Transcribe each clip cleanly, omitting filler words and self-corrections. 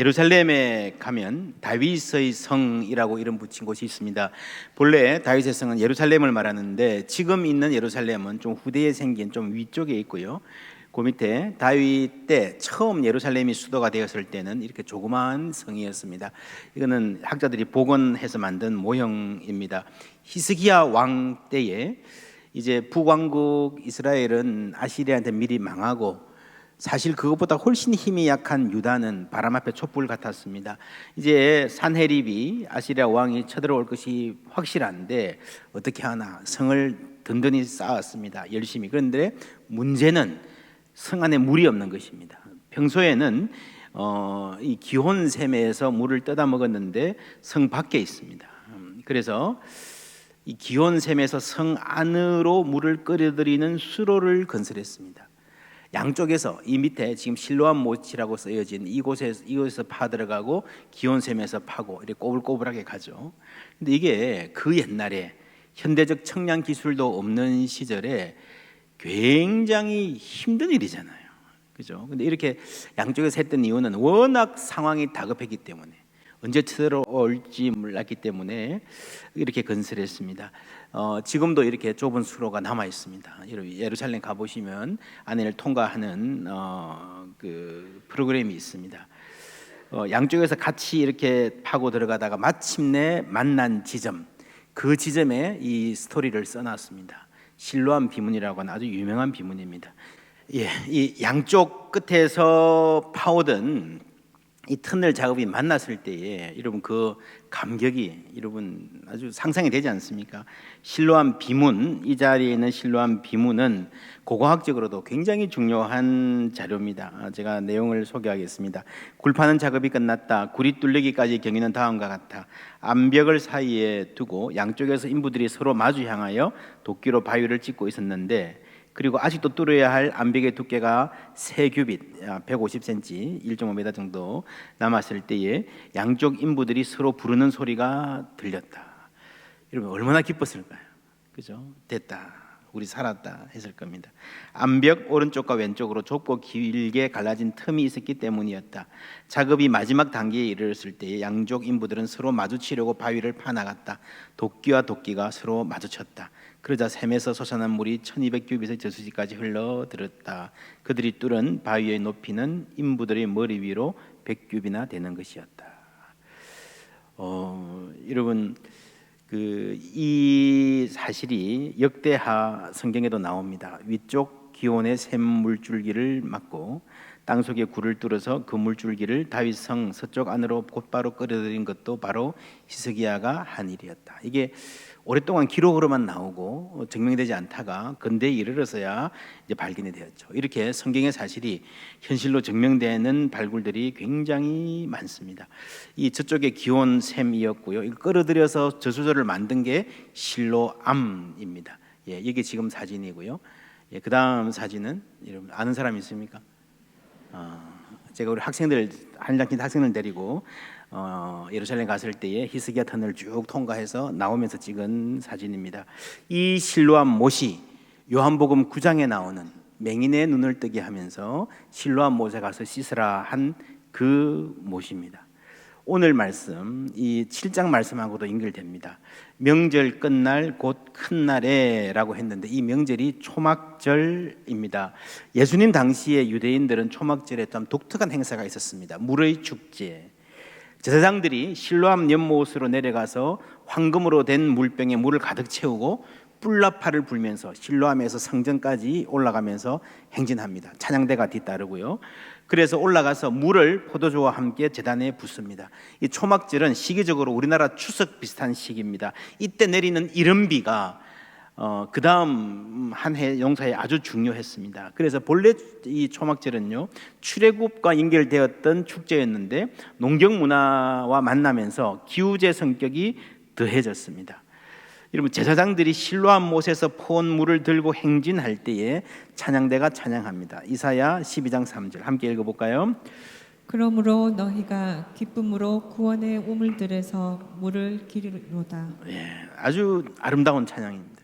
예루살렘에 가면 다윗의 성이라고 이름 붙인 곳이 있습니다. 본래 다윗의 성은 예루살렘을 말하는데 지금 있는 예루살렘은 좀 후대에 생긴 좀 위쪽에 있고요. 그 밑에 다윗 때 처음 예루살렘이 수도가 되었을 때는 이렇게 조그마한 성이었습니다. 이거는 학자들이 복원해서 만든 모형입니다. 히스기야 왕 때에 이제 북왕국 이스라엘은 아시리아한테 미리 망하고 사실 그것보다 훨씬 힘이 약한 유다는 바람 앞에 촛불 같았습니다. 이제 산헤립이 아시리아 왕이 쳐들어올 것이 확실한데 어떻게 하나 성을 든든히 쌓았습니다. 열심히. 그런데 문제는 성 안에 물이 없는 것입니다. 평소에는 이 기온샘에서 물을 떠다 먹었는데 성 밖에 있습니다. 그래서 이 기온샘에서 성 안으로 물을 끌어들이는 수로를 건설했습니다. 양쪽에서 이 밑에 지금 실로암 못이라고 쓰여진 이곳에서 파 들어가고 기온샘에서 파고 이렇게 꼬불꼬불하게 가죠. 근데 이게 그 옛날에 현대적 청량 기술도 없는 시절에 굉장히 힘든 일이잖아요. 그죠? 근데 이렇게 양쪽에서 했던 이유는 워낙 상황이 다급했기 때문에, 언제 쳐들어올지 몰랐기 때문에 이렇게 건설했습니다. 지금도 이렇게 좁은 수로가 남아 있습니다. 예루살렘 가보시면 안을 통과하는 그 프로그램이 있습니다. 양쪽에서 같이 이렇게 파고 들어가다가 마침내 만난 지점, 그 지점에 이 스토리를 써놨습니다. 실로암 비문이라고 하는 아주 유명한 비문입니다. 예, 이 양쪽 끝에서 파오던 이 터널 작업이 만났을 때에 여러분 그 감격이 여러분 아주 상상이 되지 않습니까? 실로암 비문, 이 자리에 있는 실로암 비문은 고고학적으로도 굉장히 중요한 자료입니다. 제가 내용을 소개하겠습니다. 굴 파는 작업이 끝났다. 굴이 뚫리기까지 경위는 다음과 같아. 암벽을 사이에 두고 양쪽에서 인부들이 서로 마주 향하여 도끼로 바위를 찢고 있었는데, 그리고 아직도 뚫어야 할 암벽의 두께가 3규빗, 150cm, 1.5m 정도 남았을 때에 양쪽 인부들이 서로 부르는 소리가 들렸다. 여러분 얼마나 기뻤을까요? 그죠? 됐다, 우리 살았다 했을 겁니다. 암벽 오른쪽과 왼쪽으로 좁고 길게 갈라진 틈이 있었기 때문이었다. 작업이 마지막 단계에 이르렀을 때에 양쪽 인부들은 서로 마주치려고 바위를 파나갔다. 도끼와 도끼가 서로 마주쳤다. 그러자 샘에서 솟아난 물이 1200규빗의 저수지까지 흘러들었다. 그들이 뚫은 바위의 높이는 인부들의 머리 위로 100규빗이나 되는 것이었다. 여러분 이 사실이 역대하 성경에도 나옵니다. 위쪽 기온의 샘 물줄기를 막고 땅속에 굴을 뚫어서 그 물줄기를 다윗성 서쪽 안으로 곧바로 끌어들인 것도 바로 히스기야가 한 일이었다. 이게 오랫동안 기록으로만 나오고 증명되지 않다가 근대에 이르러서야 이제 발견이 되었죠. 이렇게 성경의 사실이 현실로 증명되는 발굴들이 굉장히 많습니다. 이 저쪽에 기온 샘이었고요. 이걸 끌어들여서 저수조를 만든 게 실로암입니다. 예, 이게 지금 사진이고요. 예, 그 다음 사진은 여러분 아는 사람 있습니까? 제가 우리 학생들 한량킨 학생을 데리고 예루살렘 갔을 때에 히스기야 터널을 쭉 통과해서 나오면서 찍은 사진입니다. 이 실로암 못이 요한복음 9장에 나오는 맹인의 눈을 뜨게 하면서 실로암 못에 가서 씻으라 한 그 못입니다. 오늘 말씀 이 7장 말씀하고도 연결됩니다. 명절 끝날 곧 큰 날에 라고 했는데 이 명절이 초막절입니다. 예수님 당시에 유대인들은 초막절에 좀 독특한 행사가 있었습니다. 물의 축제. 제사장들이 실로암 연못으로 내려가서 황금으로 된 물병에 물을 가득 채우고 뿔나파를 불면서 실로암에서 성전까지 올라가면서 행진합니다. 찬양대가 뒤따르고요. 그래서 올라가서 물을 포도주와 함께 제단에 붓습니다. 이 초막절은 시기적으로 우리나라 추석 비슷한 시기입니다. 이때 내리는 이른비가 그 다음 한 해 용사에 아주 중요했습니다. 그래서 본래 이 초막절은요 출애굽과 연결되었던 축제였는데 농경 문화와 만나면서 기우제 성격이 더해졌습니다. 여러분 제사장들이 실로암 못에서 포온 물을 들고 행진할 때에 찬양대가 찬양합니다. 이사야 12장 3절 함께 읽어볼까요? 그러므로 너희가 기쁨으로 구원의 우물들에서 물을 기르로다. 예, 아주 아름다운 찬양입니다.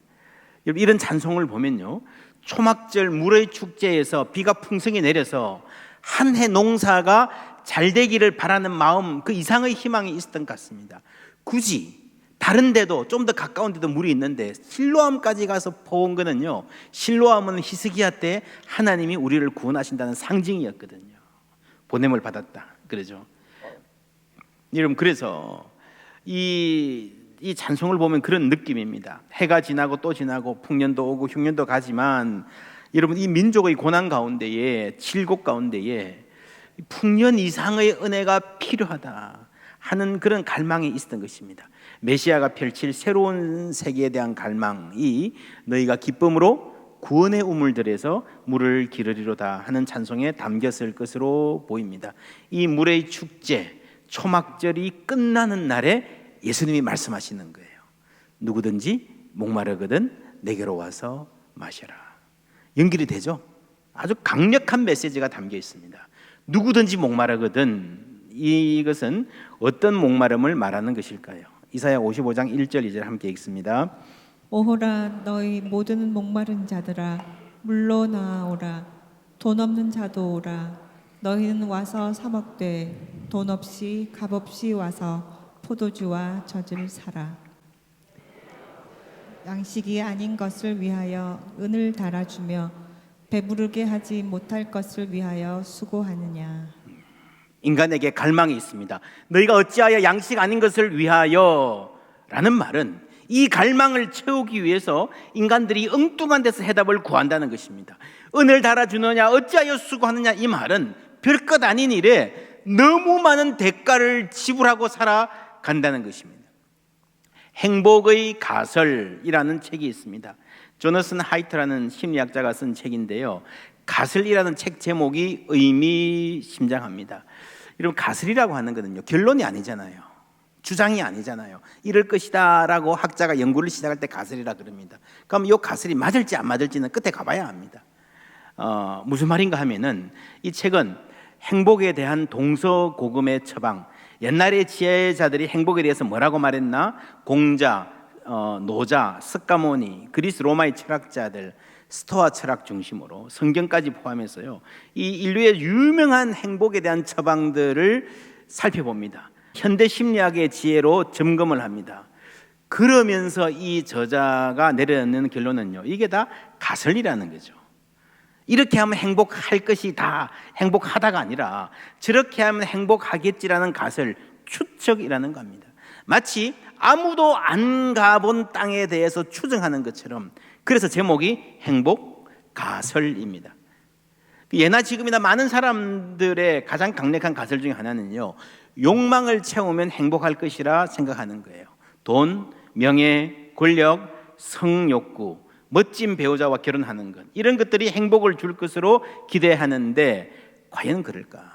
여러분 이런 찬송을 보면요 초막절 물의 축제에서 비가 풍성히 내려서 한 해 농사가 잘 되기를 바라는 마음 그 이상의 희망이 있었던 것 같습니다. 굳이 다른 데도 좀 더 가까운 데도 물이 있는데 실로암까지 가서 퍼온 거는요, 실로암은 히스기야 때 하나님이 우리를 구원하신다는 상징이었거든요. 보냄을 받았다 그러죠. 여러분, 그래서 이 찬송을 보면 그런 느낌입니다. 해가 지나고 또 지나고 풍년도 오고 흉년도 가지만, 여러분, 이 민족의 고난 가운데에, 칠곡 가운데에 풍년 이상의 은혜가 필요하다 하는 그런 갈망이 있었던 것입니다. 메시아가 펼칠 새로운 세계에 대한 갈망이 너희가 기쁨으로 구원의 우물들에서 물을 기르리로다 하는 찬송에 담겼을 것으로 보입니다. 이 물의 축제, 초막절이 끝나는 날에 예수님이 말씀하시는 거예요. 누구든지 목마르거든 내게로 와서 마셔라. 연결이 되죠? 아주 강력한 메시지가 담겨 있습니다. 누구든지 목마르거든, 이것은 어떤 목마름을 말하는 것일까요? 이사야 55장 1절 2절 함께 읽습니다. 오호라 너희 모든 목마른 자들아 물로 나아오라. 돈 없는 자도 오라. 너희는 와서 사 먹되 돈 없이 값 없이 와서 포도주와 젖을 사라. 양식이 아닌 것을 위하여 은을 달아주며 배부르게 하지 못할 것을 위하여 수고하느냐. 인간에게 갈망이 있습니다. 너희가 어찌하여 양식 아닌 것을 위하여 라는 말은 이 갈망을 채우기 위해서 인간들이 엉뚱한 데서 해답을 구한다는 것입니다. 은을 달아주느냐, 어찌하여 수고하느냐, 이 말은 별것 아닌 일에 너무 많은 대가를 지불하고 살아간다는 것입니다. 행복의 가설이라는 책이 있습니다. 조너슨 하이트라는 심리학자가 쓴 책인데요, 가설이라는 책 제목이 의미심장합니다. 여러분, 가설이라고 하는 거는요, 결론이 아니잖아요. 주장이 아니잖아요. 이럴 것이다 라고 학자가 연구를 시작할 때 가설이라 그럽니다. 그럼 이 가설이 맞을지 안 맞을지는 끝에 가봐야 합니다. 무슨 말인가 하면은, 이 책은 행복에 대한 동서고금의 처방, 옛날의 지혜자들이 행복에 대해서 뭐라고 말했나? 공자, 노자, 스카모니, 그리스 로마의 철학자들, 스토아 철학 중심으로 성경까지 포함해서요, 이 인류의 유명한 행복에 대한 처방들을 살펴봅니다. 현대 심리학의 지혜로 점검을 합니다. 그러면서 이 저자가 내려놓는 결론은요, 이게 다 가설이라는 거죠. 이렇게 하면 행복할 것이 다 행복하다가 아니라 저렇게 하면 행복하겠지라는 가설, 추측이라는 겁니다. 마치 아무도 안 가본 땅에 대해서 추정하는 것처럼. 그래서 제목이 행복 가설입니다. 예나 지금이나 많은 사람들의 가장 강력한 가설 중에 하나는요, 욕망을 채우면 행복할 것이라 생각하는 거예요. 돈, 명예, 권력, 성욕구, 멋진 배우자와 결혼하는 것, 이런 것들이 행복을 줄 것으로 기대하는데 과연 그럴까?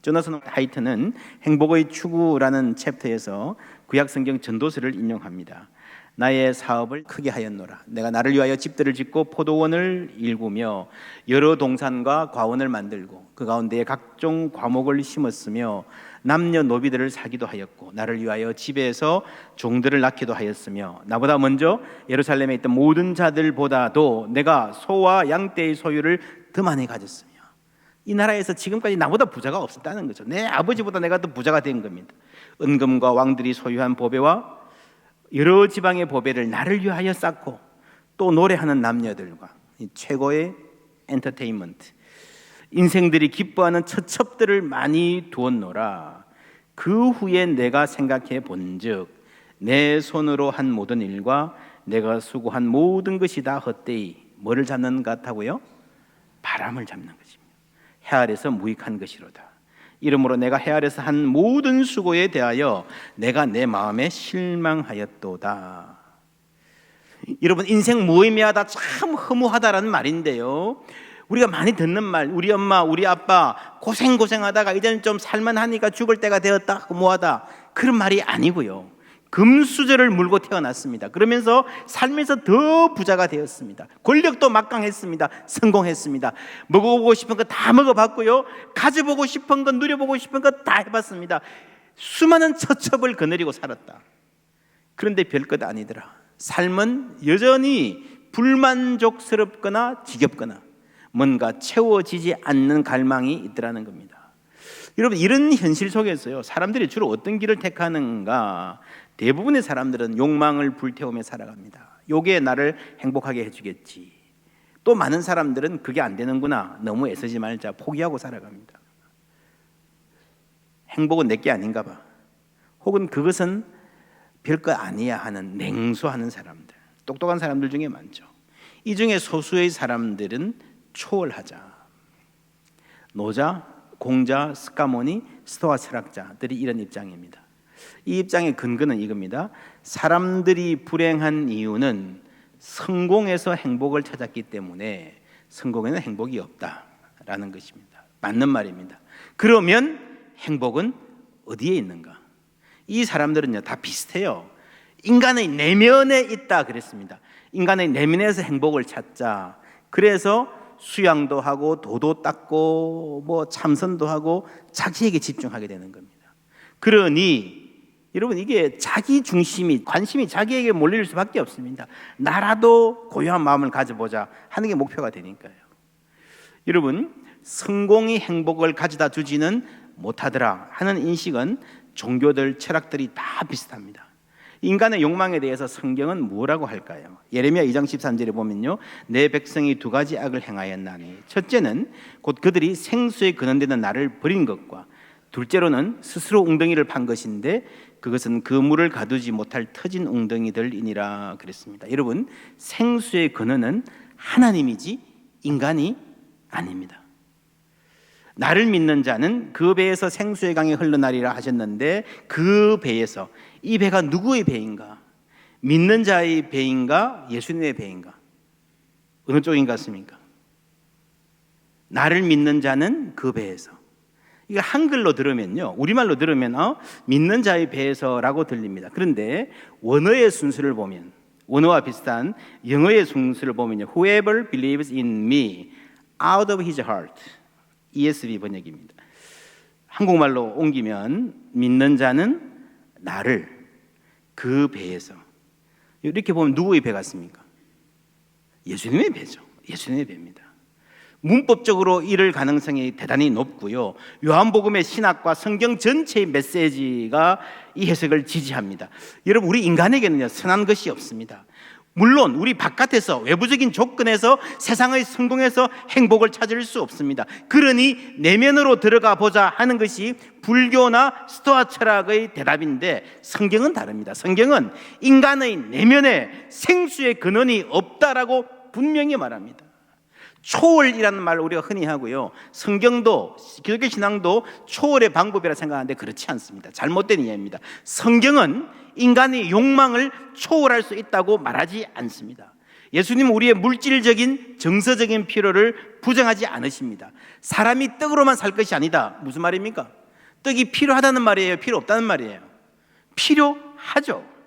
조나선 하이트는 행복의 추구라는 챕터에서 구약성경 전도서를 인용합니다. 나의 사업을 크게 하였노라. 내가 나를 위하여 집들을 짓고 포도원을 일구며 여러 동산과 과원을 만들고 그 가운데에 각종 과목을 심었으며 남녀노비들을 사기도 하였고 나를 위하여 집에서 종들을 낳기도 하였으며 나보다 먼저 예루살렘에 있던 모든 자들보다도 내가 소와 양떼의 소유를 더 많이 가졌으며, 이 나라에서 지금까지 나보다 부자가 없었다는 거죠. 내 아버지보다 내가 더 부자가 된 겁니다. 은금과 왕들이 소유한 보배와 여러 지방의 보배를 나를 위하여 쌓고 또 노래하는 남녀들과 최고의 엔터테인먼트, 인생들이 기뻐하는 처첩들을 많이 두었노라. 그 후에 내가 생각해 본즉 내 손으로 한 모든 일과 내가 수고한 모든 것이 다 헛되이 뭐를 잡는 것 같다고요? 바람을 잡는 것입니다. 해 아래서 무익한 것이로다. 이러므로 내가 해 아래서 한 모든 수고에 대하여 내가 내 마음에 실망하였도다. 여러분, 인생 무의미하다, 참 허무하다라는 말인데요, 우리가 많이 듣는 말, 우리 엄마, 우리 아빠 고생하다가 이제는 좀 살만하니까 죽을 때가 되었다, 허무하다, 그런 말이 아니고요, 금수저를 물고 태어났습니다. 그러면서 삶에서 더 부자가 되었습니다. 권력도 막강했습니다. 성공했습니다. 먹어보고 싶은 거 다 먹어봤고요, 가져보고 싶은 거, 누려보고 싶은 거 다 해봤습니다. 수많은 처첩을 거느리고 살았다. 그런데 별것 아니더라. 삶은 여전히 불만족스럽거나 지겹거나 뭔가 채워지지 않는 갈망이 있더라는 겁니다. 여러분, 이런 현실 속에서요, 사람들이 주로 어떤 길을 택하는가? 대부분의 사람들은 욕망을 불태우며 살아갑니다. 요게 나를 행복하게 해주겠지. 또 많은 사람들은 그게 안 되는구나, 너무 애쓰지 말자, 포기하고 살아갑니다. 행복은 내게 아닌가 봐, 혹은 그것은 별거 아니야 하는 냉소하는 사람들, 똑똑한 사람들 중에 많죠. 이 중에 소수의 사람들은 초월하자, 노자, 공자, 스카모니, 스토아 철학자들이 이런 입장입니다. 이 입장의 근거는 이겁니다. 사람들이 불행한 이유는 성공에서 행복을 찾았기 때문에 성공에는 행복이 없다라는 것입니다. 맞는 말입니다. 그러면 행복은 어디에 있는가? 이 사람들은요, 다 비슷해요. 인간의 내면에 있다 그랬습니다. 인간의 내면에서 행복을 찾자. 그래서 수양도 하고 도도 닦고 뭐 참선도 하고 자기에게 집중하게 되는 겁니다. 그러니 여러분, 이게 자기 중심이, 관심이 자기에게 몰릴 수밖에 없습니다. 나라도 고요한 마음을 가져보자 하는 게 목표가 되니까요. 여러분, 성공이 행복을 가져다 주지는 못하더라 하는 인식은 종교들, 철학들이 다 비슷합니다. 인간의 욕망에 대해서 성경은 뭐라고 할까요? 예레미야 2장 13절에 보면요, 내 백성이 두 가지 악을 행하였나니, 첫째는 곧 그들이 생수에 근원되는 나를 버린 것과, 둘째로는 스스로 웅덩이를 판 것인데 그것은 그 물을 가두지 못할 터진 웅덩이들이니라 그랬습니다. 여러분, 생수의 근원은 하나님이지 인간이 아닙니다. 나를 믿는 자는 그 배에서 생수의 강이 흘러나리라 하셨는데, 그 배에서, 이 배가 누구의 배인가? 믿는 자의 배인가? 예수님의 배인가? 어느 쪽인 것 같습니까? 나를 믿는 자는 그 배에서. 이거 한글로 들으면요, 우리말로 들으면 믿는 자의 배에서라고 들립니다. 그런데 원어의 순서를 보면, 원어와 비슷한 영어의 순서를 보면요, Whoever believes in me out of his heart, ESV 번역입니다. 한국말로 옮기면 믿는 자는 나를 그 배에서. 이렇게 보면 누구의 배 같습니까? 예수님의 배죠. 예수님의 배입니다. 문법적으로 이럴 가능성이 대단히 높고요, 요한복음의 신학과 성경 전체의 메시지가 이 해석을 지지합니다. 여러분, 우리 인간에게는요, 선한 것이 없습니다. 물론 우리 바깥에서, 외부적인 조건에서 세상의 성공에서 행복을 찾을 수 없습니다. 그러니 내면으로 들어가 보자 하는 것이 불교나 스토아 철학의 대답인데, 성경은 다릅니다. 성경은 인간의 내면에 생수의 근원이 없다라고 분명히 말합니다. 초월이라는 말을 우리가 흔히 하고요, 성경도, 기독교 신앙도 초월의 방법이라 생각하는데 그렇지 않습니다. 잘못된 이해입니다. 성경은 인간의 욕망을 초월할 수 있다고 말하지 않습니다. 예수님은 우리의 물질적인 정서적인 필요를 부정하지 않으십니다. 사람이 떡으로만 살 것이 아니다. 무슨 말입니까? 떡이 필요하다는 말이에요? 필요 없다는 말이에요? 필요하죠.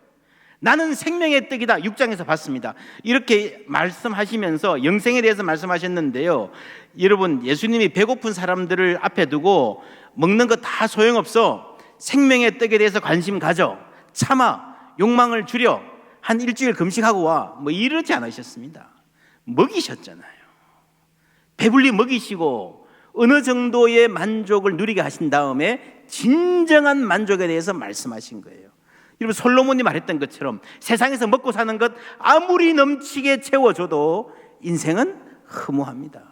나는 생명의 떡이다, 6장에서 봤습니다. 이렇게 말씀하시면서 영생에 대해서 말씀하셨는데요, 여러분, 예수님이 배고픈 사람들을 앞에 두고 먹는 거 다 소용없어, 생명의 떡에 대해서 관심 가져, 참아, 욕망을 줄여, 한 일주일 금식하고 와, 뭐 이러지 않으셨습니다. 먹이셨잖아요. 배불리 먹이시고 어느 정도의 만족을 누리게 하신 다음에 진정한 만족에 대해서 말씀하신 거예요. 여러분, 솔로몬이 말했던 것처럼 세상에서 먹고 사는 것 아무리 넘치게 채워줘도 인생은 허무합니다.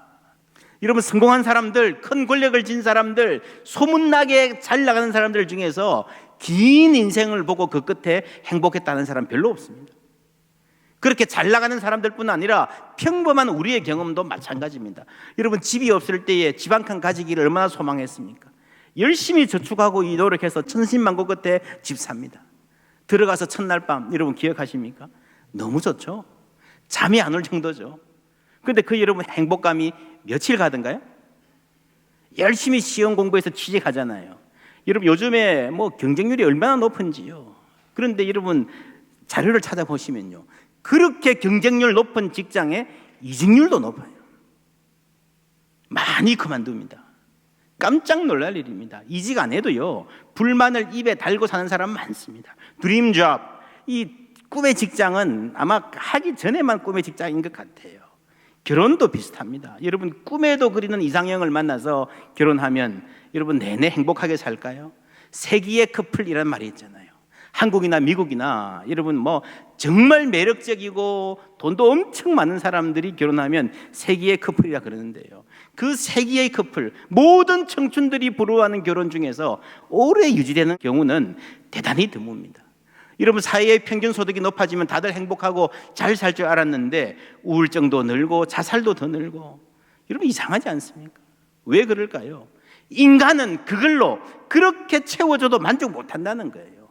여러분, 성공한 사람들, 큰 권력을 진 사람들, 소문나게 잘 나가는 사람들 중에서 긴 인생을 보고 그 끝에 행복했다는 사람 별로 없습니다. 그렇게 잘 나가는 사람들뿐 아니라 평범한 우리의 경험도 마찬가지입니다. 여러분, 집이 없을 때에 집 한 칸 가지기를 얼마나 소망했습니까? 열심히 저축하고 이 노력해서 천신만고 끝에 집 삽니다. 들어가서 첫날 밤, 여러분 기억하십니까? 너무 좋죠. 잠이 안 올 정도죠. 그런데 그 여러분 행복감이 며칠 가던가요? 열심히 시험 공부해서 취직하잖아요. 여러분, 요즘에 뭐 경쟁률이 얼마나 높은지요. 그런데 여러분, 자료를 찾아보시면요, 그렇게 경쟁률 높은 직장에 이직률도 높아요. 많이 그만둡니다. 깜짝 놀랄 일입니다. 이직 안 해도요, 불만을 입에 달고 사는 사람 많습니다. 드림 잡, 이 꿈의 직장은 아마 하기 전에만 꿈의 직장인 것 같아요. 결혼도 비슷합니다. 여러분 꿈에도 그리는 이상형을 만나서 결혼하면 여러분 내내 행복하게 살까요? 세기의 커플이란 말이 있잖아요. 한국이나 미국이나 여러분 뭐 정말 매력적이고 돈도 엄청 많은 사람들이 결혼하면 세기의 커플이라 그러는데요. 그 세기의 커플, 모든 청춘들이 부러워하는 결혼 중에서 오래 유지되는 경우는 대단히 드뭅니다. 여러분 사회의 평균 소득이 높아지면 다들 행복하고 잘 살 줄 알았는데 우울증도 늘고 자살도 더 늘고, 여러분 이상하지 않습니까? 왜 그럴까요? 인간은 그걸로 그렇게 채워줘도 만족 못한다는 거예요.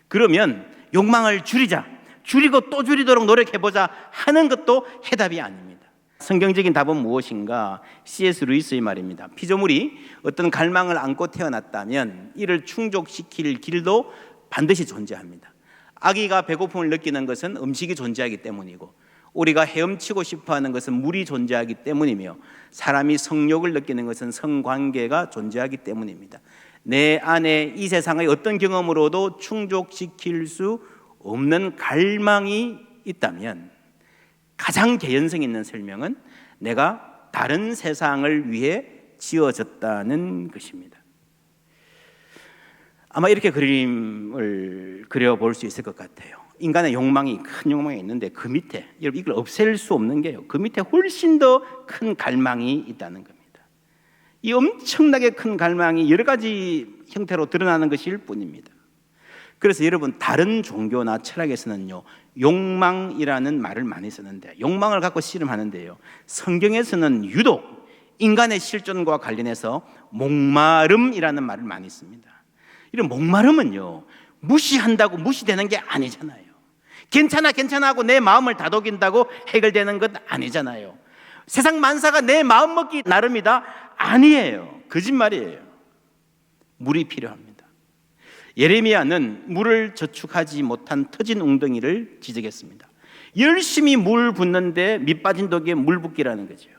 그러면 욕망을 줄이자, 줄이고 또 줄이도록 노력해보자 하는 것도 해답이 아닙니다. 성경적인 답은 무엇인가? C.S. 루이스의 말입니다. 피조물이 어떤 갈망을 안고 태어났다면 이를 충족시킬 길도 반드시 존재합니다. 아기가 배고픔을 느끼는 것은 음식이 존재하기 때문이고, 우리가 헤엄치고 싶어하는 것은 물이 존재하기 때문이며, 사람이 성욕을 느끼는 것은 성관계가 존재하기 때문입니다. 내 안에 이 세상의 어떤 경험으로도 충족시킬 수 없는 갈망이 있다면 가장 개연성 있는 설명은 내가 다른 세상을 위해 지어졌다는 것입니다. 아마 이렇게 그림을 그려볼 수 있을 것 같아요. 인간의 욕망이, 큰 욕망이 있는데 그 밑에, 여러분 이걸 없앨 수 없는 게요, 그 밑에 훨씬 더 큰 갈망이 있다는 겁니다. 이 엄청나게 큰 갈망이 여러 가지 형태로 드러나는 것일 뿐입니다. 그래서 여러분 다른 종교나 철학에서는요, 욕망이라는 말을 많이 쓰는데, 욕망을 갖고 씨름하는데요, 성경에서는 유독 인간의 실존과 관련해서 목마름이라는 말을 많이 씁니다. 이런 목마름은요, 무시한다고 무시되는 게 아니잖아요. 괜찮아 하고 내 마음을 다독인다고 해결되는 것 아니잖아요. 세상 만사가 내 마음 먹기 나름이다? 아니에요. 거짓말이에요. 물이 필요합니다. 예레미야는 물을 저축하지 못한 터진 웅덩이를 지적했습니다. 열심히 물 붓는데 밑 빠진 독에 물 붓기라는 거죠.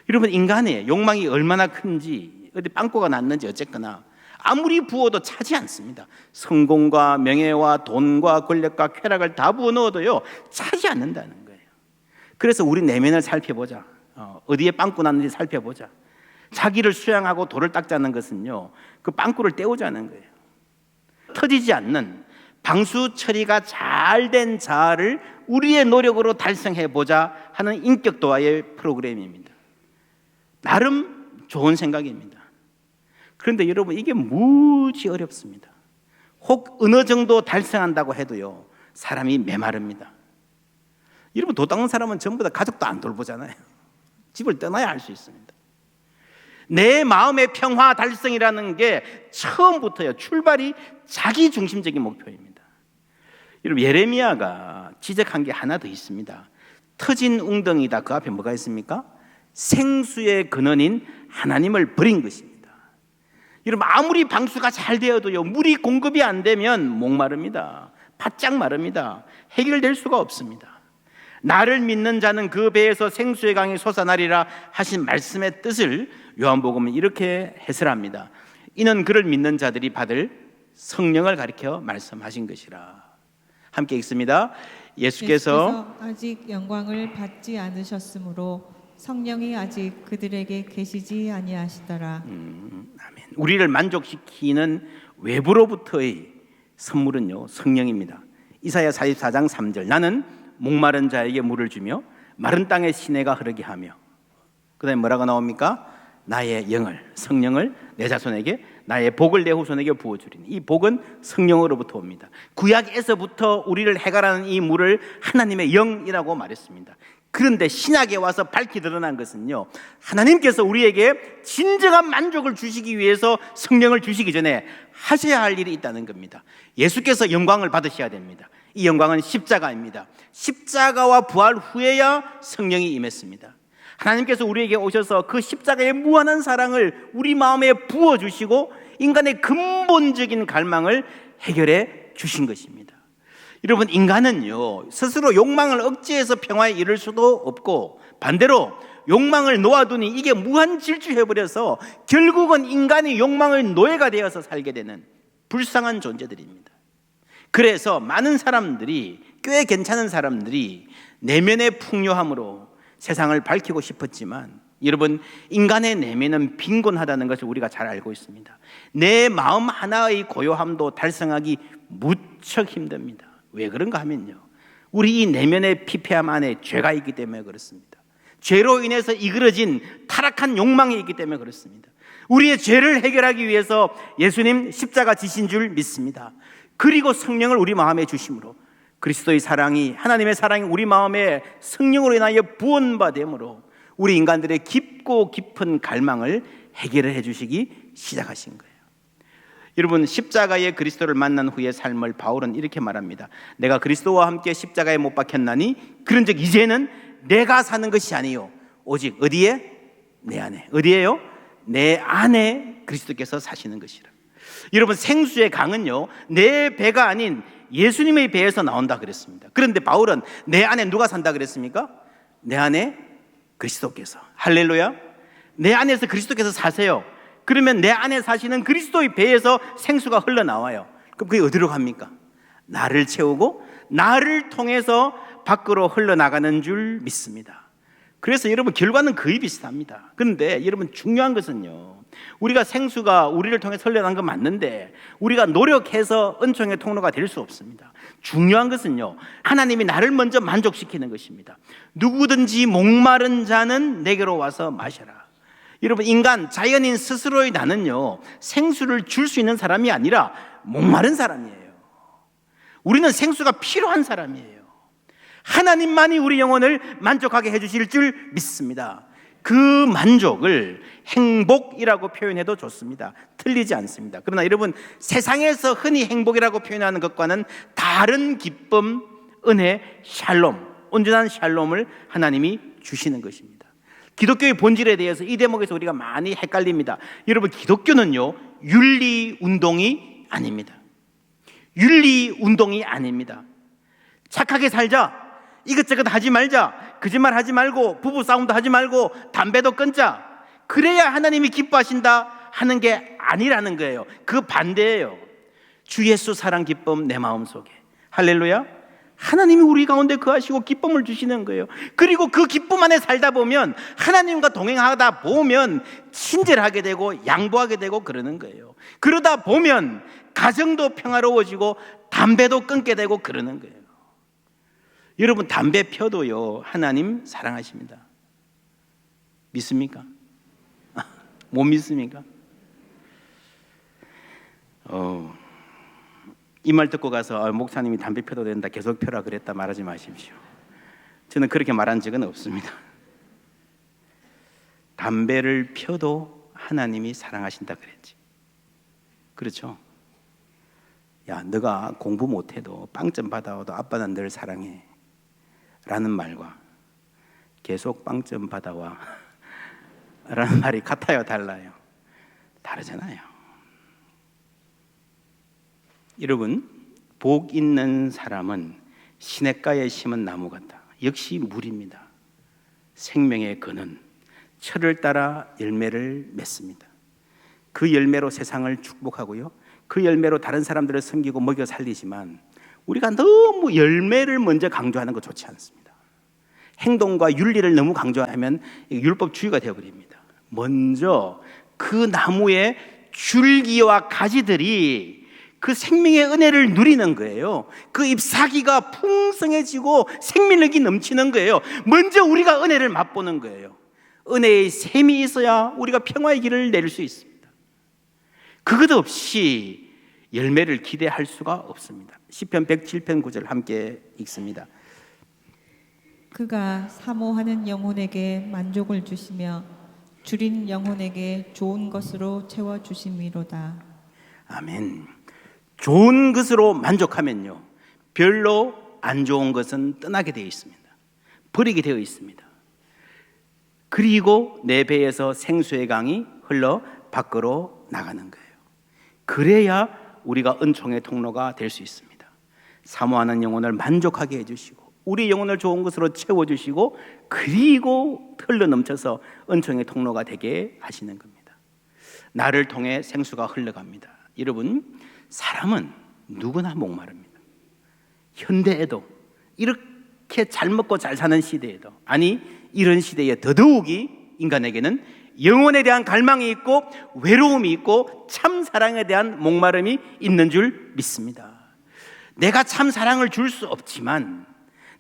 여러분 인간의 욕망이 얼마나 큰지, 어디 빵꾸가 났는지 어쨌거나 아무리 부어도 차지 않습니다. 성공과 명예와 돈과 권력과 쾌락을 다 부어 넣어도요, 차지 않는다는 거예요. 그래서 우리 내면을 살펴보자. 어디에 빵꾸 났는지 살펴보자. 자기를 수양하고 돌을 닦자는 것은요, 그 빵꾸를 떼우자는 거예요. 터지지 않는 방수 처리가 잘 된 자아를 우리의 노력으로 달성해보자 하는 인격도화의 프로그램입니다. 나름 좋은 생각입니다. 그런데 여러분 이게 무지 어렵습니다. 혹 어느 정도 달성한다고 해도요, 사람이 메마릅니다. 여러분 도 닦는 사람은 전부 다 가족도 안 돌보잖아요. 집을 떠나야 할 수 있습니다. 내 마음의 평화 달성이라는 게 처음부터요, 출발이 자기 중심적인 목표입니다. 여러분 예레미야가 지적한 게 하나 더 있습니다. 터진 웅덩이다. 그 앞에 뭐가 있습니까? 생수의 근원인 하나님을 버린 것입니다. 여러분 아무리 방수가 잘 되어도요, 물이 공급이 안 되면 목마릅니다. 바짝 마릅니다. 해결될 수가 없습니다. 나를 믿는 자는 그 배에서 생수의 강이 솟아나리라 하신 말씀의 뜻을 요한복음은 이렇게 해설합니다. 이는 그를 믿는 자들이 받을 성령을 가리켜 말씀하신 것이라. 함께 읽습니다. 예수께서 아직 영광을 받지 않으셨으므로 성령이 아직 그들에게 계시지 아니하시더라. 아멘. 우리를 만족시키는 외부로부터의 선물은요, 성령입니다. 이사야 44장 3절, 나는 목마른 자에게 물을 주며 마른 땅에 시내가 흐르게 하며, 그 다음에 뭐라고 나옵니까? 나의 영을, 성령을 내 자손에게, 나의 복을 내 후손에게 부어주리니. 이 복은 성령으로부터 옵니다. 구약에서부터 우리를 해결하는 이 물을 하나님의 영이라고 말했습니다. 그런데 신약에 와서 밝히 드러난 것은요, 하나님께서 우리에게 진정한 만족을 주시기 위해서 성령을 주시기 전에 하셔야 할 일이 있다는 겁니다. 예수께서 영광을 받으셔야 됩니다. 이 영광은 십자가입니다. 십자가와 부활 후에야 성령이 임했습니다. 하나님께서 우리에게 오셔서 그 십자가의 무한한 사랑을 우리 마음에 부어주시고 인간의 근본적인 갈망을 해결해 주신 것입니다. 여러분 인간은요, 스스로 욕망을 억제해서 평화에 이를 수도 없고, 반대로 욕망을 놓아두니 이게 무한 질주해버려서 결국은 인간이 욕망의 노예가 되어서 살게 되는 불쌍한 존재들입니다. 그래서 많은 사람들이, 꽤 괜찮은 사람들이 내면의 풍요함으로 세상을 밝히고 싶었지만 여러분, 인간의 내면은 빈곤하다는 것을 우리가 잘 알고 있습니다. 내 마음 하나의 고요함도 달성하기 무척 힘듭니다. 왜 그런가 하면요, 우리 이 내면의 피폐함 안에 죄가 있기 때문에 그렇습니다. 죄로 인해서 이끌어진 타락한 욕망이 있기 때문에 그렇습니다. 우리의 죄를 해결하기 위해서 예수님 십자가 지신 줄 믿습니다. 그리고 성령을 우리 마음에 주심으로 그리스도의 사랑이, 하나님의 사랑이 우리 마음에 성령으로 인하여 부원받음으로 우리 인간들의 깊고 깊은 갈망을 해결해 주시기 시작하신 거예요. 여러분, 십자가의 그리스도를 만난 후의 삶을 바울은 이렇게 말합니다. 내가 그리스도와 함께 십자가에 못 박혔나니 그런즉 이제는 내가 사는 것이 아니요 오직 어디에? 내 안에. 어디에요? 내 안에 그리스도께서 사시는 것이라. 여러분, 생수의 강은요, 내 배가 아닌 예수님의 배에서 나온다 그랬습니다. 그런데 바울은 내 안에 누가 산다 그랬습니까? 내 안에 그리스도께서. 할렐루야. 내 안에서 그리스도께서 사세요. 그러면 내 안에 사시는 그리스도의 배에서 생수가 흘러나와요. 그럼 그게 어디로 갑니까? 나를 채우고 나를 통해서 밖으로 흘러나가는 줄 믿습니다. 그래서 여러분, 결과는 거의 비슷합니다. 그런데 여러분, 중요한 것은요, 우리가 생수가 우리를 통해 흘러나간 건 맞는데 우리가 노력해서 은총의 통로가 될 수 없습니다. 중요한 것은요, 하나님이 나를 먼저 만족시키는 것입니다. 누구든지 목마른 자는 내게로 와서 마셔라. 여러분, 인간, 자연인 스스로의 나는요, 생수를 줄 수 있는 사람이 아니라 목마른 사람이에요. 우리는 생수가 필요한 사람이에요. 하나님만이 우리 영혼을 만족하게 해주실 줄 믿습니다. 그 만족을 행복이라고 표현해도 좋습니다. 틀리지 않습니다. 그러나 여러분, 세상에서 흔히 행복이라고 표현하는 것과는 다른 기쁨, 은혜, 샬롬, 온전한 샬롬을 하나님이 주시는 것입니다. 기독교의 본질에 대해서 이 대목에서 우리가 많이 헷갈립니다. 여러분, 기독교는요, 윤리운동이 아닙니다. 윤리운동이 아닙니다. 착하게 살자, 이것저것 하지 말자, 거짓말 하지 말고, 부부싸움도 하지 말고, 담배도 끊자, 그래야 하나님이 기뻐하신다 하는 게 아니라는 거예요. 그 반대예요. 주 예수 사랑 기쁨 내 마음속에. 할렐루야. 하나님이 우리 가운데 거하시고 기쁨을 주시는 거예요. 그리고 그 기쁨 안에 살다 보면, 하나님과 동행하다 보면 친절하게 되고 양보하게 되고 그러는 거예요. 그러다 보면 가정도 평화로워지고 담배도 끊게 되고 그러는 거예요. 여러분, 담배 펴도요, 하나님 사랑하십니다. 믿습니까? 못 믿습니까? 이 말 듣고 가서 목사님이 담배 펴도 된다, 계속 펴라 그랬다 말하지 마십시오. 저는 그렇게 말한 적은 없습니다. 담배를 펴도 하나님이 사랑하신다 그랬지. 그렇죠? 야, 너가 공부 못해도 빵점 받아와도 아빠는 늘 사랑해 라는 말과 계속 빵점 받아와 라는 말이 같아요, 달라요? 다르잖아요. 여러분, 복 있는 사람은 시냇가에 심은 나무 같다. 역시 물입니다. 생명의 근원, 철을 따라 열매를 맺습니다. 그 열매로 세상을 축복하고요, 그 열매로 다른 사람들을 섬기고 먹여 살리지만, 우리가 너무 열매를 먼저 강조하는 거 좋지 않습니다. 행동과 윤리를 너무 강조하면 율법주의가 되어버립니다. 먼저 그 나무의 줄기와 가지들이 그 생명의 은혜를 누리는 거예요. 그 잎사귀가 풍성해지고 생명력이 넘치는 거예요. 먼저 우리가 은혜를 맛보는 거예요. 은혜의 샘이 있어야 우리가 평화의 길을 내릴 수 있습니다. 그것 없이 열매를 기대할 수가 없습니다. 시편 107편 9절 함께 읽습니다. 그가 사모하는 영혼에게 만족을 주시며 줄인 영혼에게 좋은 것으로 채워주심이로다. 아멘. 좋은 것으로 만족하면요, 별로 안 좋은 것은 떠나게 되어 있습니다. 버리게 되어 있습니다. 그리고 내 배에서 생수의 강이 흘러 밖으로 나가는 거예요. 그래야 우리가 은총의 통로가 될 수 있습니다. 사모하는 영혼을 만족하게 해주시고 우리 영혼을 좋은 것으로 채워주시고 그리고 흘러 넘쳐서 은총의 통로가 되게 하시는 겁니다. 나를 통해 생수가 흘러갑니다. 여러분, 사람은 누구나 목마릅니다. 현대에도 이렇게 이렇게 잘 먹고 잘 사는 시대에도, 아니 이런 시대에 더더욱이 인간에게는 영혼에 대한 갈망이 있고 외로움이 있고 참 사랑에 대한 목마름이 있는 줄 믿습니다. 내가 참 사랑을 줄 수 없지만,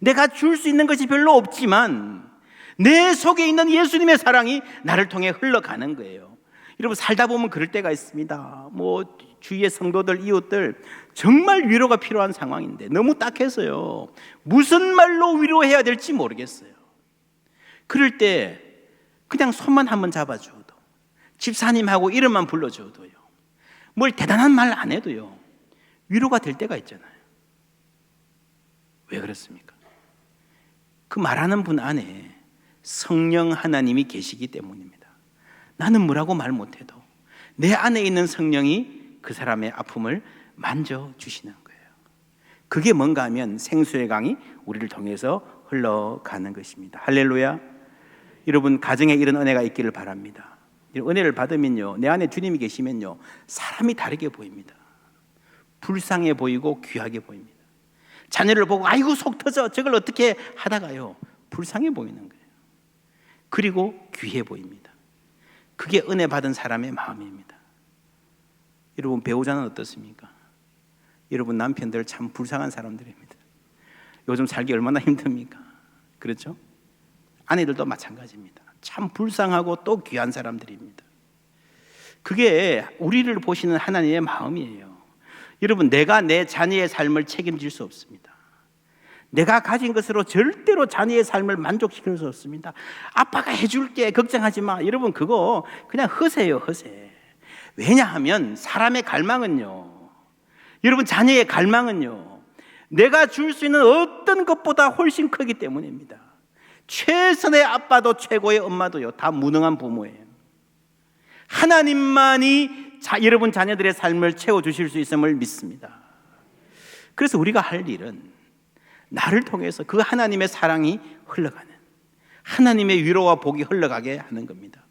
내가 줄 수 있는 것이 별로 없지만 내 속에 있는 예수님의 사랑이 나를 통해 흘러가는 거예요. 여러분, 살다 보면 그럴 때가 있습니다. 뭐 주위의 성도들, 이웃들 정말 위로가 필요한 상황인데 너무 딱해서요, 무슨 말로 위로해야 될지 모르겠어요. 그럴 때 그냥 손만 한번 잡아줘도, 집사님하고 이름만 불러줘도요, 뭘 대단한 말 안 해도요, 위로가 될 때가 있잖아요. 왜 그렇습니까? 그 말하는 분 안에 성령 하나님이 계시기 때문입니다. 나는 뭐라고 말 못해도 내 안에 있는 성령이 그 사람의 아픔을 만져주시는 거예요. 그게 뭔가 하면 생수의 강이 우리를 통해서 흘러가는 것입니다. 할렐루야. 여러분, 가정에 이런 은혜가 있기를 바랍니다. 은혜를 받으면요, 내 안에 주님이 계시면요, 사람이 다르게 보입니다. 불쌍해 보이고 귀하게 보입니다. 자녀를 보고 아이고 속 터져, 저걸 어떻게 하다가요, 불쌍해 보이는 거예요. 그리고 귀해 보입니다. 그게 은혜 받은 사람의 마음입니다. 여러분, 배우자는 어떻습니까? 여러분, 남편들 참 불쌍한 사람들입니다. 요즘 살기 얼마나 힘듭니까? 그렇죠? 아내들도 마찬가지입니다. 참 불쌍하고 또 귀한 사람들입니다. 그게 우리를 보시는 하나님의 마음이에요. 여러분, 내가 내 자녀의 삶을 책임질 수 없습니다. 내가 가진 것으로 절대로 자녀의 삶을 만족시킬 수 없습니다. 아빠가 해줄게, 걱정하지 마. 여러분, 그거 그냥 허세예요, 허세. 왜냐하면 사람의 갈망은요, 여러분, 자녀의 갈망은요, 내가 줄 수 있는 어떤 것보다 훨씬 크기 때문입니다. 최선의 아빠도 최고의 엄마도요, 다 무능한 부모예요. 하나님만이 여러분 자녀들의 삶을 채워주실 수 있음을 믿습니다. 그래서 우리가 할 일은 나를 통해서 그 하나님의 사랑이 흘러가는, 하나님의 위로와 복이 흘러가게 하는 겁니다.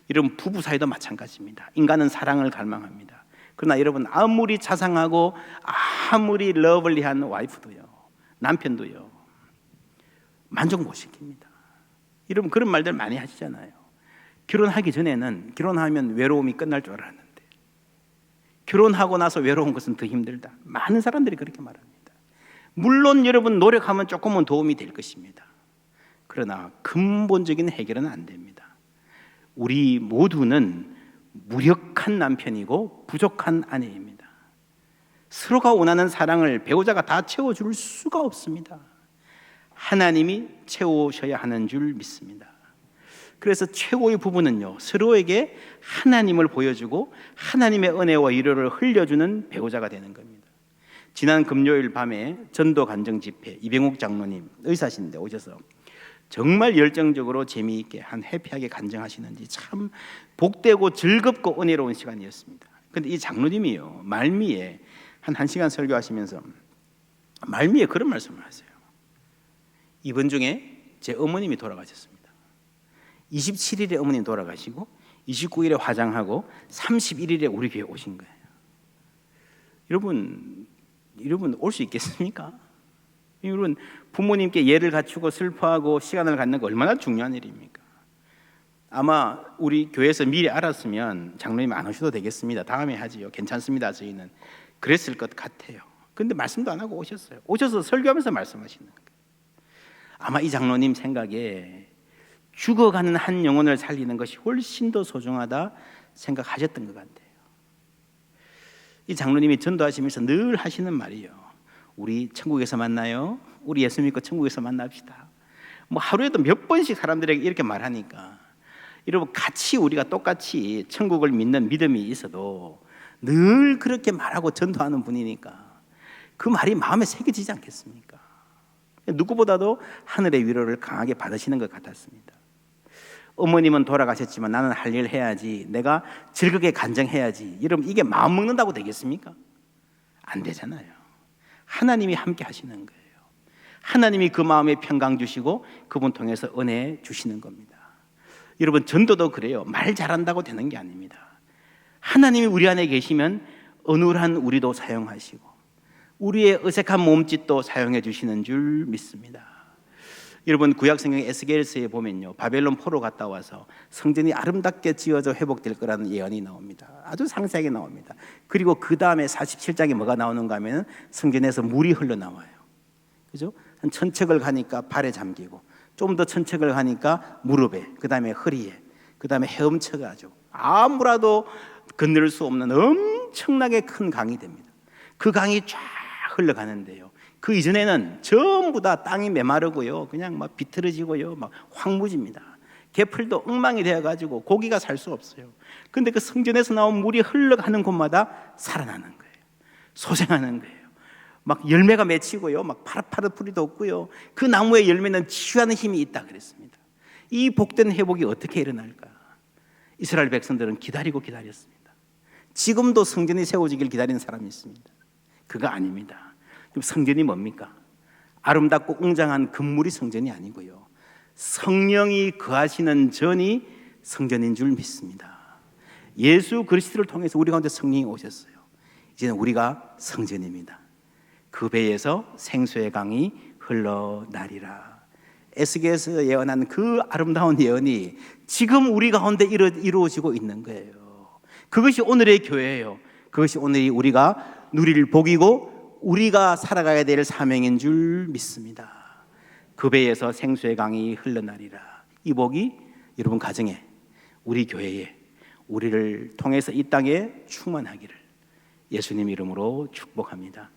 여러분, 부부 사이도 마찬가지입니다. 인간은 사랑을 갈망합니다. 그러나 여러분, 아무리 자상하고 아무리 러블리한 와이프도요, 남편도요, 만족 못 시킵니다. 여러분, 그런 말들 많이 하시잖아요. 결혼하기 전에는 결혼하면 외로움이 끝날 줄 알았는데 결혼하고 나서 외로운 것은 더 힘들다. 많은 사람들이 그렇게 말합니다. 물론 여러분, 노력하면 조금은 도움이 될 것입니다. 그러나 근본적인 해결은 안 됩니다. 우리 모두는 무력한 남편이고 부족한 아내입니다. 서로가 원하는 사랑을 배우자가 다 채워줄 수가 없습니다. 하나님이 채우셔야 하는 줄 믿습니다. 그래서 최고의 부부는요, 서로에게 하나님을 보여주고 하나님의 은혜와 위로를 흘려주는 배우자가 되는 겁니다. 지난 금요일 밤에 전도 간증 집회, 이병욱 장로님 의사신데 오셔서 정말 열정적으로 재미있게 해피하게 간증하시는지 참 복되고 즐겁고 은혜로운 시간이었습니다. 그런데 이 장로님이요, 말미에 한 1시간 설교하시면서 말미에 그런 말씀을 하세요. 이번 중에 제 어머님이 돌아가셨습니다. 27일에 어머님 돌아가시고 29일에 화장하고 31일에 우리 교회 오신 거예요. 여러분 올 수 있겠습니까? 여러분, 부모님께 예를 갖추고 슬퍼하고 시간을 갖는 거 얼마나 중요한 일입니까? 아마 우리 교회에서 미리 알았으면 장로님 안 오셔도 되겠습니다, 다음에 하지요, 괜찮습니다, 저희는 그랬을 것 같아요. 그런데 말씀도 안 하고 오셨어요. 오셔서 설교하면서 말씀하시는 거예요. 아마 이 장로님 생각에 죽어가는 한 영혼을 살리는 것이 훨씬 더 소중하다 생각하셨던 것 같아요. 이 장로님이 전도하시면서 늘 하시는 말이에요. 우리 천국에서 만나요. 우리 예수 믿고 천국에서 만납시다. 뭐 하루에도 몇 번씩 사람들에게 이렇게 말하니까 여러분, 같이 우리가 똑같이 천국을 믿는 믿음이 있어도 늘 그렇게 말하고 전도하는 분이니까 그 말이 마음에 새겨지지 않겠습니까? 누구보다도 하늘의 위로를 강하게 받으시는 것 같았습니다. 어머님은 돌아가셨지만 나는 할 일 해야지, 내가 즐겁게 간증해야지. 여러분, 이게 마음 먹는다고 되겠습니까? 안 되잖아요. 하나님이 함께 하시는 거예요. 하나님이 그 마음에 평강 주시고 그분 통해서 은혜 주시는 겁니다. 여러분, 전도도 그래요. 말 잘한다고 되는 게 아닙니다. 하나님이 우리 안에 계시면 어눌한 우리도 사용하시고 우리의 어색한 몸짓도 사용해 주시는 줄 믿습니다. 여러분 구약 성경 에스겔서에 보면요, 바벨론 포로 갔다 와서 성전이 아름답게 지어져 회복될 거라는 예언이 나옵니다. 아주 상세하게 나옵니다. 그리고 그 다음에 47장에 뭐가 나오는가 하면 성전에서 물이 흘러나와요. 그죠? 한 1000척을 가니까 발에 잠기고, 좀 더 1000척을 가니까 무릎에, 그 다음에 허리에, 그 다음에 헤엄쳐가지고 아무라도 건널 수 없는 엄청나게 큰 강이 됩니다. 그 강이 쫙 흘러가는데요, 그 이전에는 전부 다 땅이 메마르고요, 그냥 막 비틀어지고요, 막 황무지입니다. 개풀도 엉망이 되어가지고 고기가 살 수 없어요. 근데 그 성전에서 나온 물이 흘러가는 곳마다 살아나는 거예요. 소생하는 거예요. 막 열매가 맺히고요, 막 파릇파릇 풀이 돋고요, 그 나무의 열매는 치유하는 힘이 있다 그랬습니다. 이 복된 회복이 어떻게 일어날까? 이스라엘 백성들은 기다리고 기다렸습니다. 지금도 성전이 세워지길 기다리는 사람이 있습니다. 그거 아닙니다. 그럼 성전이 뭡니까? 아름답고 웅장한 건물이 성전이 아니고요, 성령이 거하시는 전이 성전인 줄 믿습니다. 예수 그리스도를 통해서 우리 가운데 성령이 오셨어요. 이제는 우리가 성전입니다. 그 배에서 생수의 강이 흘러나리라. 에스겔에서 예언한 그 아름다운 예언이 지금 우리 가운데 이루어지고 있는 거예요. 그것이 오늘의 교회예요. 그것이 오늘이 우리가 누릴 복이고 우리가 살아가야 될 사명인 줄 믿습니다. 그 배에서 생수의 강이 흘러나리라. 이 복이 여러분 가정에, 우리 교회에, 우리를 통해서 이 땅에 충만하기를 예수님 이름으로 축복합니다.